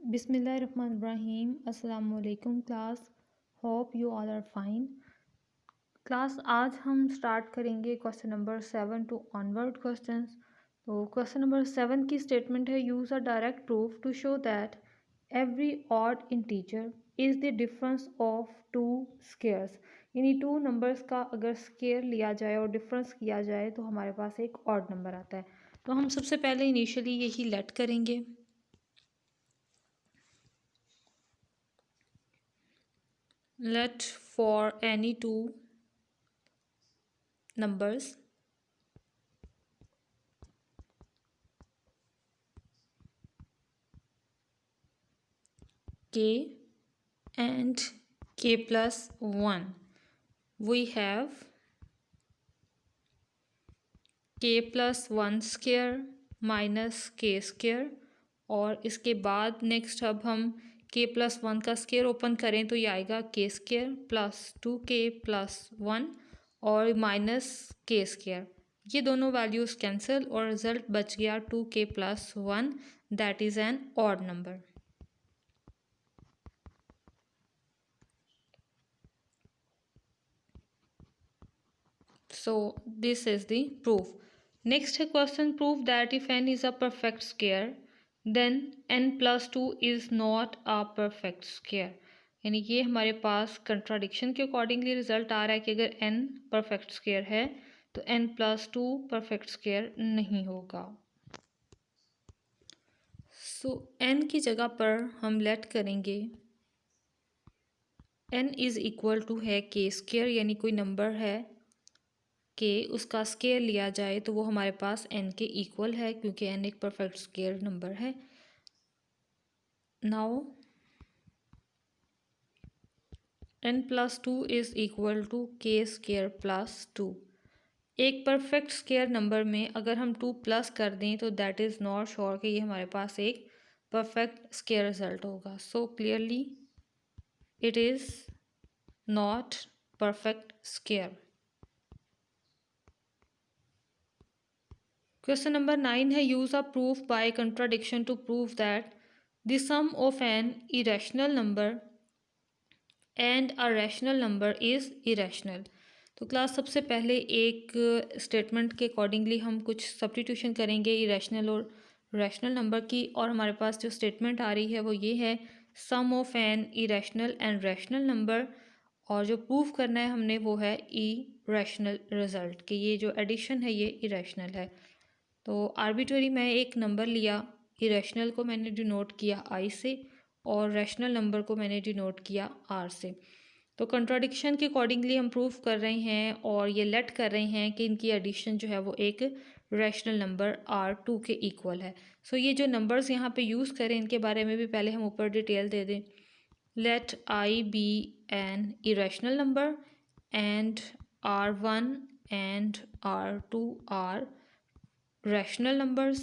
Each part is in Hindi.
बिस्मिल्लाहिर्रहमानिर्रहीम। अस्सलाम वालेकुम class, hope you all are fine. Class आज हम स्टार्ट करेंगे question number 7 to onward questions. तो क्वेश्चन नंबर 7 की स्टेटमेंट है, use a direct proof to show that every odd integer is the difference of two squares. यानी टू नंबर्स का अगर स्केयर लिया जाए और डिफरेंस किया जाए तो हमारे पास एक ऑड नंबर आता है। तो हम सबसे पहले इनिशियली यही लेट करेंगे। Let for any two numbers k and k plus 1, we have k plus 1 square minus k square, और इसके बाद नेक्स्ट अब हम k प्लस 1 का स्क्र ओपन करें तो ये आएगा k square plus 2k plus 1 और माइनस k स्क्र। ये दोनों वैल्यूज़ कैंसिल और रिजल्ट बच गया 2k plus 1, that is an odd number. So this is the proof. Next question, prove that if n is a perfect square then n plus 2 is not a perfect square। यानी ये हमारे पास कंट्राडिक्शन के अकॉर्डिंगली रिजल्ट आ रहा है कि अगर n परफेक्ट स्क्वायर है तो n प्लस 2 परफेक्ट स्क्वायर नहीं होगा। सो n की जगह पर हम लेट करेंगे n इज़ इक्वल टू है k स्क्वायर, यानी कोई नंबर है के उसका स्केयर लिया जाए तो वो हमारे पास n के इक्वल है क्योंकि n एक परफेक्ट स्केयर नंबर है। Now n plus 2 is equal to k square plus 2। एक परफेक्ट स्केयर नंबर में अगर हम 2 प्लस कर दें तो दैट इज़ नॉट श्योर कि ये हमारे पास एक परफेक्ट स्केयर रिजल्ट होगा। So clearly it is not perfect square. Question number 9 है, use a proof by contradiction to prove that the sum of an irrational number and a rational number is irrational. तो क्लास सबसे पहले एक स्टेटमेंट के अकॉर्डिंगली हम कुछ सब्स्टिट्यूशन करेंगे इरेशनल और रैशनल नंबर की, और हमारे पास जो स्टेटमेंट आ रही है वो ये है, sum of an irrational and rational number, और जो प्रूव करना है हमने वो है इरेशनल रिजल्ट कि ये जो एडिशन है ये इरेशनल है। तो आर्बिट्रेरी मैं एक नंबर लिया, इरेशनल को मैंने डिनोट किया आई से और रैशनल नंबर को मैंने डिनोट किया आर से। तो कंट्राडिक्शन के अकॉर्डिंगली हम प्रूफ कर रहे हैं और ये लेट कर रहे हैं कि इनकी एडिशन जो है वो एक रैशनल नंबर R2 के इक्वल है। सो ये जो नंबर्स यहाँ पे यूज़ करें इनके बारे में भी पहले हम ऊपर डिटेल दे दें। Let I be an irrational number and R1 and R2 are rational numbers.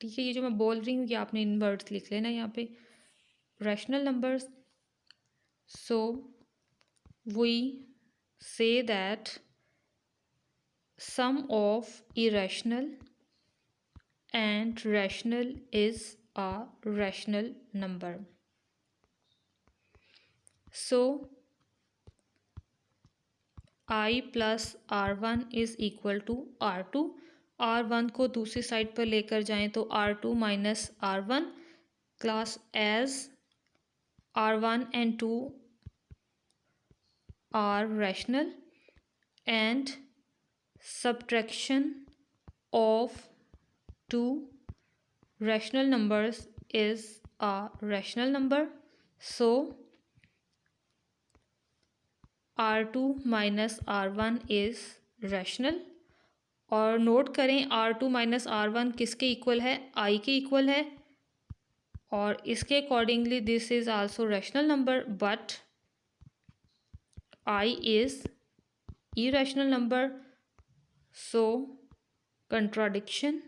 ठीक है, ये जो मैं बोल रही हूँ ये आपने इन वर्ड्स लिख लेना यहाँ पे, rational numbers. So we say that sum of irrational and rational is a rational number. So I plus R1 is equal to R2। R1 को दूसरी साइड पर लेकर जाएं तो R2 minus R1 class as R1 and 2 are rational and subtraction of two rational numbers is a rational number. So R2 minus R1 is rational। और नोट करें R2 माइनस R1 किसके इक्वल है, I के इक्वल है, और इसके accordingly this is also rational number but I is irrational number। So contradiction,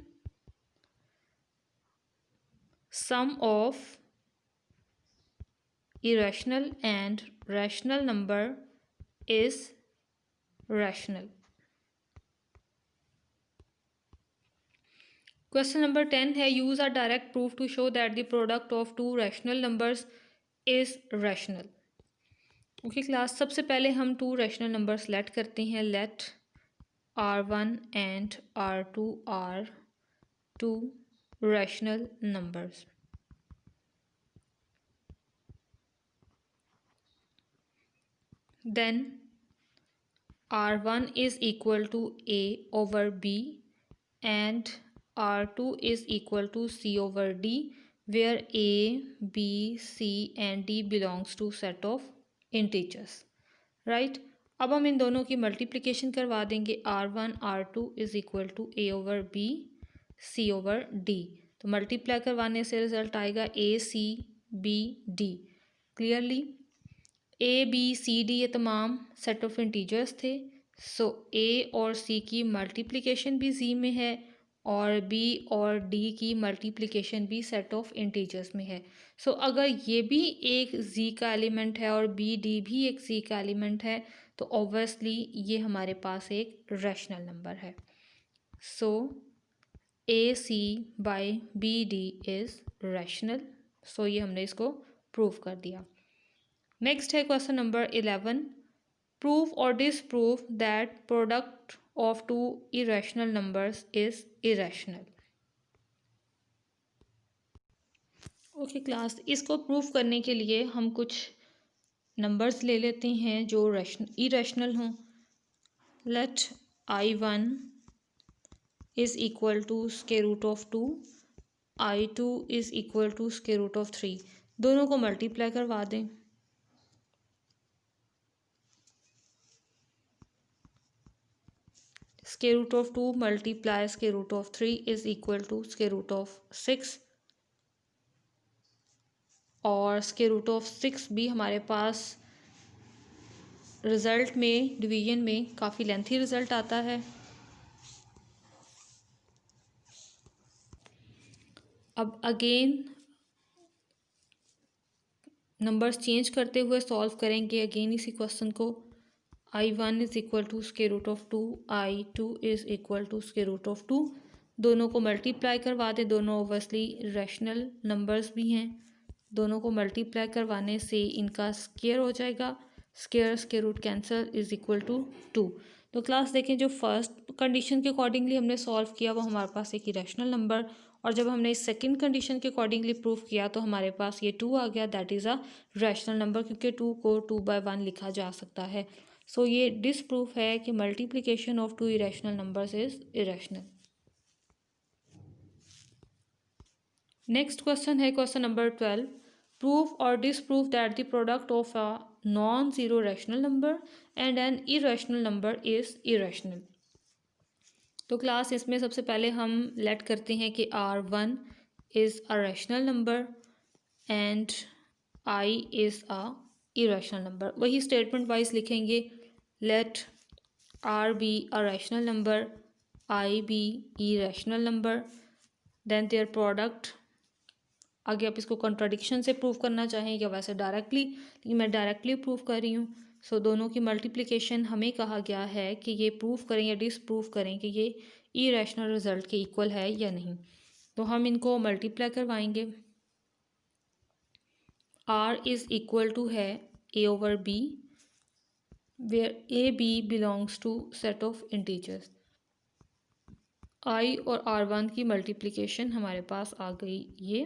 sum of irrational and rational number is rational। Question number 10 है use a direct proof to show that the product of two rational numbers is rational. Okay class, सबसे पहले हम टू रैशनल नंबर सेलेक्ट करते हैं। Let R1 and R2 are two rational numbers. Then R1 is equal to A over B and R2 is equal to C over D, where A, B, C and D belongs to set of integers, right? अब हम इन दोनों की मल्टीप्लिकेशन करवा देंगे। R1 R2 is equal to A over B C over D। तो मल्टीप्लाई करवाने से रिजल्ट आएगा A C B D। Clearly A B C D ये तमाम सेट ऑफ इंटीजर्स थे। सो ए और सी की मल्टीप्लिकेशन भी जी में है और बी और डी की मल्टीप्लिकेशन भी सेट ऑफ इंटीजर्स में है। सो अगर ये भी एक जी का एलिमेंट है और बी डी भी एक जी का एलिमेंट है तो ऑब्वियसली ये हमारे पास एक रैशनल नंबर है। So a c by b d is rational. सो ये हमने इसको प्रूव कर दिया। नेक्स्ट है क्वेश्चन नंबर 11, प्रूव और disprove that product of two irrational numbers is irrational. Okay class, इसको प्रूव करने के लिए हम कुछ नंबर्स ले लेते हैं जो इरेशनल हों। Let I1 is equal to square root of 2, I2 is equal to square root of 3। दोनों को मल्टीप्लाई करवा दें। Square root of 2 multiply square root of 3 is equal to square root of 6 और square root of 6 भी हमारे पास रिज़ल्ट में डिवीजन में काफ़ी लेंथी रिज़ल्ट आता है। अब अगेन नंबर्स चेंज करते हुए सॉल्व करेंगे अगेन इसी क्वेश्चन को। I1 is equal to square root of 2, I2 is equal to square root of 2। दोनों को मल्टीप्लाई करवा दें। दोनों ओब्वियसली रैशनल नंबर्स भी हैं। दोनों को मल्टीप्लाई करवाने से इनका स्क्वायर हो जाएगा। Square root cancel is equal to 2। तो क्लास देखें, जो फर्स्ट कंडीशन के अकॉर्डिंगली हमने सॉल्व किया वो हमारे पास एक इरेशनल नंबर, और जब हमने इस सेकंड कंडीशन के अकॉर्डिंगली प्रूफ किया तो हमारे पास ये 2 आ गया, that is a rational number, क्योंकि 2 को 2/1 लिखा जा सकता है। सो ये डिसप्रूफ है कि multiplication of two irrational numbers is irrational. Next question है क्वेश्चन नंबर 12, प्रूफ और disproof that the product of a non zero rational number and an irrational number is irrational. तो क्लास इसमें सबसे पहले हम लेट करते हैं कि R1 is a rational number and I is a irrational number. वही स्टेटमेंट वाइज लिखेंगे। Let R be a rational number, I be irrational number, then there product. आगे आप इसको कॉन्ट्राडिक्शन से प्रूव करना चाहें या वैसे डायरेक्टली, लेकिन मैं डायरेक्टली प्रूव कर रही हूँ। सो दोनों की मल्टीप्लिकेशन हमें कहा गया है कि ये प्रूव करें या डिसप्रूव करें कि ये इरेशनल रिजल्ट के इक्वल है या नहीं। तो हम इनको मल्टीप्लाई करवाएंगे। R इज़ इक्वल टू है A over B, where A B belongs to set of integers. I और R1 की मल्टीप्लिकेशन हमारे पास आ गई ये।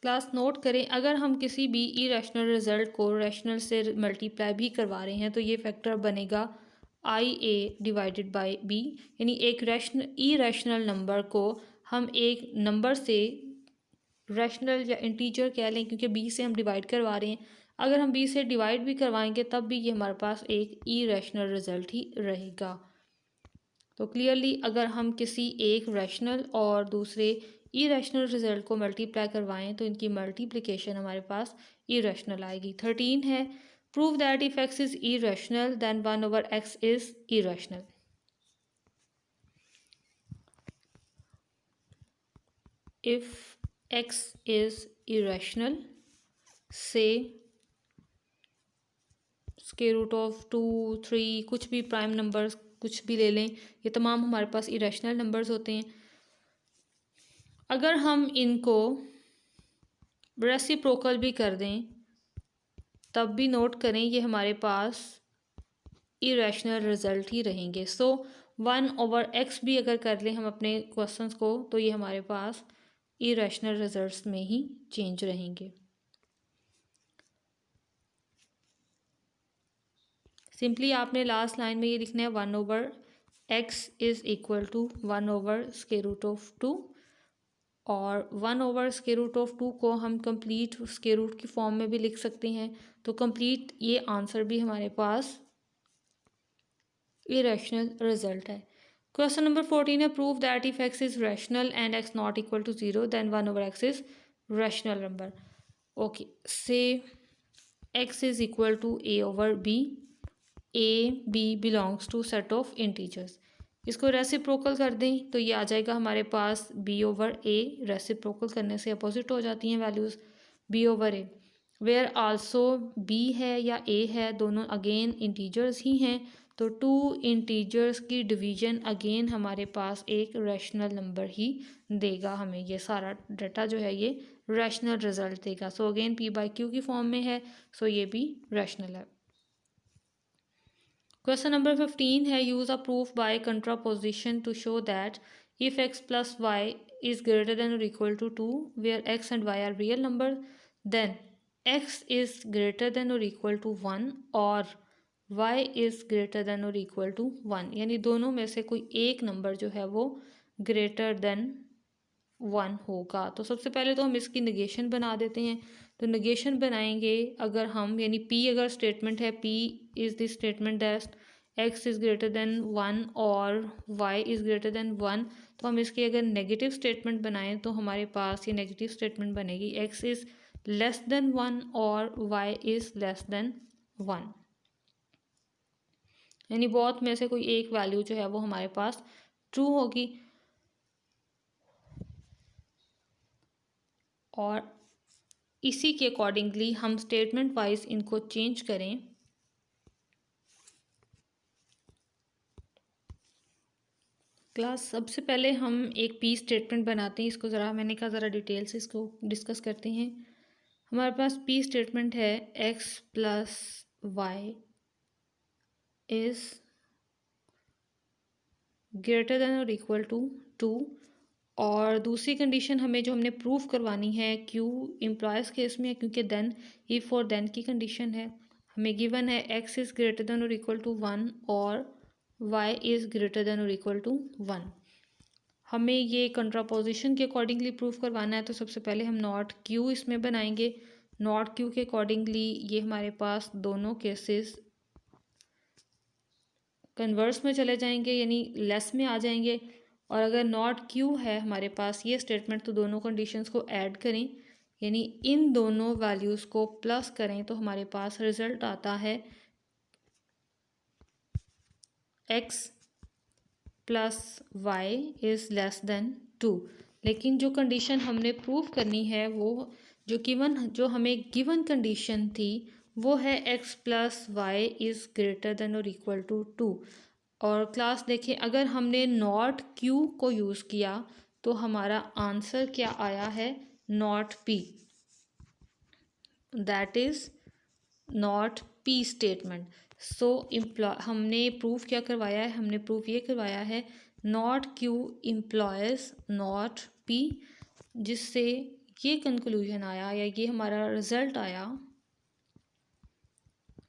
क्लास नोट करें, अगर हम किसी भी इरेशनल रिजल्ट को रैशनल से मल्टीप्लाई भी करवा रहे हैं तो ये फैक्टर बनेगा IA डिवाइडेड बाय B। यानी एक इरेशनल नंबर को हम एक नंबर से, रैशनल या इंटीजर कह लें क्योंकि B से हम डिवाइड करवा रहे हैं, अगर हम B से डिवाइड भी करवाएंगे तब भी ये हमारे पास एक इरेशनल रिजल्ट ही रहेगा। तो क्लियरली अगर हम किसी एक रैशनल और दूसरे इरेशनल रिजल्ट को मल्टीप्लाई करवाएं तो इनकी मल्टीप्लिकेशन हमारे पास इरेशनल आएगी। 13 है, prove that if x is irrational then 1 over x is irrational. If x is irrational say square root of 2, 3, कुछ भी प्राइम नंबर्स कुछ भी ले लें, ये तमाम हमारे पास इरेशनल नंबर्स होते हैं। अगर हम इनको रेसिप्रोकल भी कर दें तब भी नोट करें ये हमारे पास इरेशनल रिजल्ट ही रहेंगे। सो 1/x भी अगर कर लें हम अपने क्वेश्चंस को तो ये हमारे पास इरेशनल रिजल्ट्स में ही चेंज रहेंगे। सिंपली आपने लास्ट लाइन में ये लिखना है 1/x इज़ इक्वल टू 1/√2 और 1/√2 को हम कंप्लीट स्क्वायर रूट की फॉर्म में भी लिख सकते हैं। तो कंप्लीट ये आंसर भी हमारे पास इरेशनल रिजल्ट है। क्वेश्चन नंबर 14 है prove that if x is rational and x not equal to 0 then 1/x is rational number. Okay, say x is equal to a/b, a b belongs to set of integers. इसको रेसिप्रोकल कर दें तो ये आ जाएगा हमारे पास b/a। रेसिप्रोकल करने से अपोजिट हो जाती हैं values, b/a where also b है या a है दोनों अगेन इंटीजर्स ही हैं। तो टू इंटीजर्स की डिवीजन अगेन हमारे पास एक रैशनल नंबर ही देगा हमें। ये सारा डाटा जो है ये रैशनल रिजल्ट देगा। सो अगेन p/q की फॉर्म में है, सो ये भी रैशनल है। क्वेश्चन नंबर 15 है use a proof by contraposition to show that if x plus y is greater than और equal to 2 where x and y are real number then x is greater than और इक्वल टू 1 और y इज ग्रेटर देन और इक्वल टू 1। यानी दोनों में से कोई एक नंबर जो है वो ग्रेटर देन 1 होगा। तो सबसे पहले तो हम इसकी नेगेशन बना देते हैं। तो नेगेशन बनाएंगे अगर हम, यानी p अगर स्टेटमेंट है, p is the statement that x is greater then 1 और y इज़ ग्रेटर देन 1। तो हम इसकी अगर नेगेटिव स्टेटमेंट बनाएं तो हमारे पास ये नेगेटिव स्टेटमेंट बनेगी x इज़ लेस देन 1 और y इज़ लेस देन 1। यानी बहुत में से कोई एक वैल्यू जो है वो हमारे पास ट्रू होगी। और इसी के अकॉर्डिंगली हम स्टेटमेंट वाइज इनको चेंज करें। क्लास सबसे पहले हम एक पी स्टेटमेंट बनाते हैं। इसको ज़रा मैंने कहा ज़रा डिटेल से इसको डिस्कस करते हैं। हमारे पास पी स्टेटमेंट है x plus y is greater than और इक्वल टू 2 और दूसरी कंडीशन हमें जो हमने प्रूफ करवानी है क्यू इम्प्लॉयज़ केस में है क्योंकि देन इफ़ और देन की कंडीशन है। हमें गिवन है x इज़ ग्रेटर देन और इक्वल टू 1 और y इज़ ग्रेटर देन और इक्वल टू 1। हमें ये कंट्रापोजिशन के अकॉर्डिंगली प्रूफ करवाना है। तो सबसे पहले हम नॉट क्यू इसमें बनाएंगे। नॉट क्यू के अकॉर्डिंगली ये हमारे पास दोनों केसेस कन्वर्स में चले जाएंगे, यानी लेस में आ जाएंगे। और अगर नॉट क्यू है हमारे पास ये स्टेटमेंट तो दोनों कंडीशंस को ऐड करें, यानी इन दोनों वैल्यूज़ को प्लस करें तो हमारे पास रिजल्ट आता है x plus y is less than 2। लेकिन जो कंडीशन हमने प्रूव करनी है वो जो हमें गिवन कंडीशन थी वो है x plus y is greater than और इक्वल टू 2। और क्लास देखें अगर हमने नॉट क्यू को यूज़ किया तो हमारा आंसर क्या आया है, not p, that is not p statement. So हमने प्रूफ क्या करवाया है, हमने प्रूफ ये करवाया है not q employees not p, जिससे ये कंक्लूजन आया या ये हमारा रिज़ल्ट आया,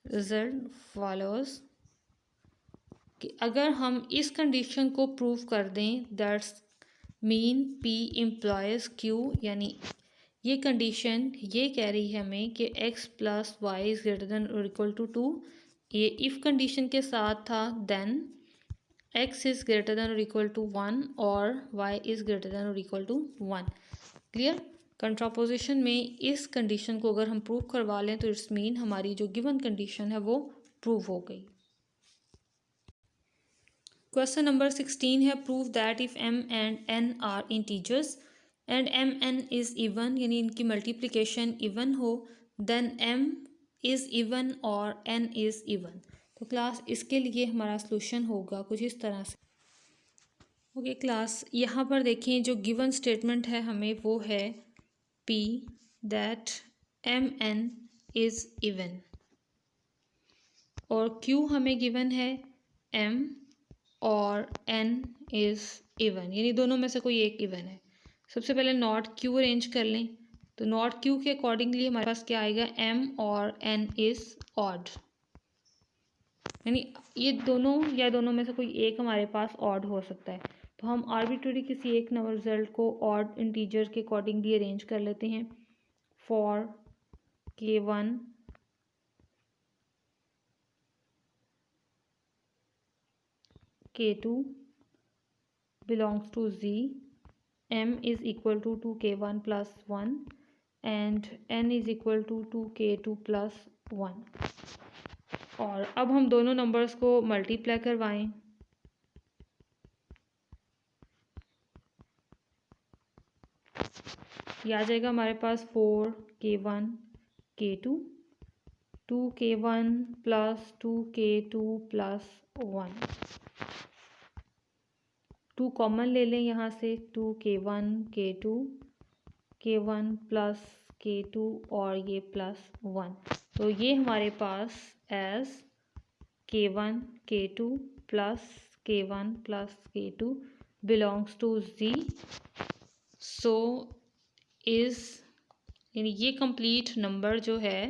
रिज़ल्ट फॉलोज़ कि अगर हम इस कंडीशन को प्रूव कर दें that's mean p employees q, यानी ये कंडीशन ये कह रही है हमें कि x plus y is greater than और इक्वल टू 2। ये इफ़ कंडीशन के साथ था then x is greater than और इक्वल टू 1 और y इज़ ग्रेटर देन और इक्वल टू 1। क्लियर। कंट्रापोजिशन में इस कंडीशन को अगर हम प्रूव करवा लें तो इट्स मीन हमारी जो गिवन कंडीशन है वो प्रूव हो गई। क्वेश्चन नंबर 16 है prove that if m and n are integers and m n is even, यानी इनकी मल्टीप्लिकेशन इवन हो, देन m इज़ इवन और n इज़ इवन। तो क्लास इसके लिए हमारा सॉल्यूशन होगा कुछ इस तरह से। ओके क्लास, यहाँ पर देखें जो गिवन स्टेटमेंट है हमें वो है p that mn is even, और q हमें गिवन है m और n इज़ इवन, यानी दोनों में से कोई एक इवन है। सबसे पहले नॉट q अरेंज कर लें, तो नॉट q के अकॉर्डिंगली हमारे पास क्या आएगा, m और n इज़ ऑड, यानी ये दोनों या दोनों में से कोई एक हमारे पास ऑड हो सकता है। तो हम आर्बिट्रेरी किसी एक नंबर रिजल्ट को ऑड इंटीजर के अकॉर्डिंगली अरेंज कर लेते हैं। For k1 k2 belongs to z, m is equal to 2k1 plus 1 and n is equal to 2k2 plus 1। और अब हम दोनों नंबर्स को मल्टीप्लाई करवाएं, ये आ जाएगा हमारे पास 4k1 k2 2k1 plus 2k2 plus 1। 2 common ले लें यहाँ से, 2k1 k2 k1 plus k2 और ये प्लस 1, तो ये हमारे पास as k1 k2 plus k1 plus k2 belongs to z, so is, यानी ये कंप्लीट नंबर जो है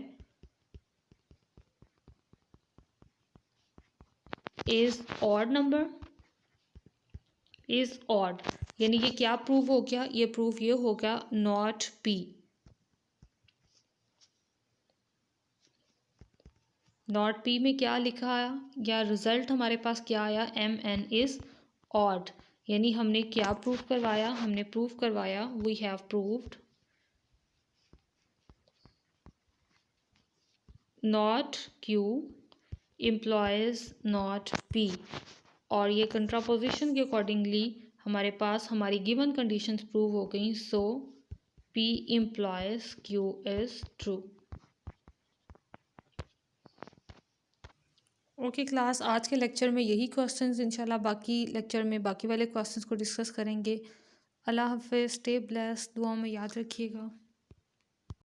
is odd number, is odd, यानी ये क्या प्रूव हो गया, ये प्रूफ ये हो गया नॉट p, नॉट p में क्या लिखा आया या रिजल्ट हमारे पास क्या आया, mn इज़ ऑड, यानी हमने क्या प्रूफ करवाया, हमने प्रूफ करवाया we have proved not q implies not p, और ये कंट्रापोजिशन के अकॉर्डिंगली हमारे पास हमारी गिवन कंडीशंस प्रूव हो गई, सो p employees q is true. Okay class, आज के लेक्चर में यही क्वेश्चंस, इंशाल्लाह बाकी लेक्चर में बाकी वाले क्वेश्चंस को डिस्कस करेंगे। अल्लाह हाफ़िज़, स्टे ब्लेस्ड, दुआ में याद रखिएगा।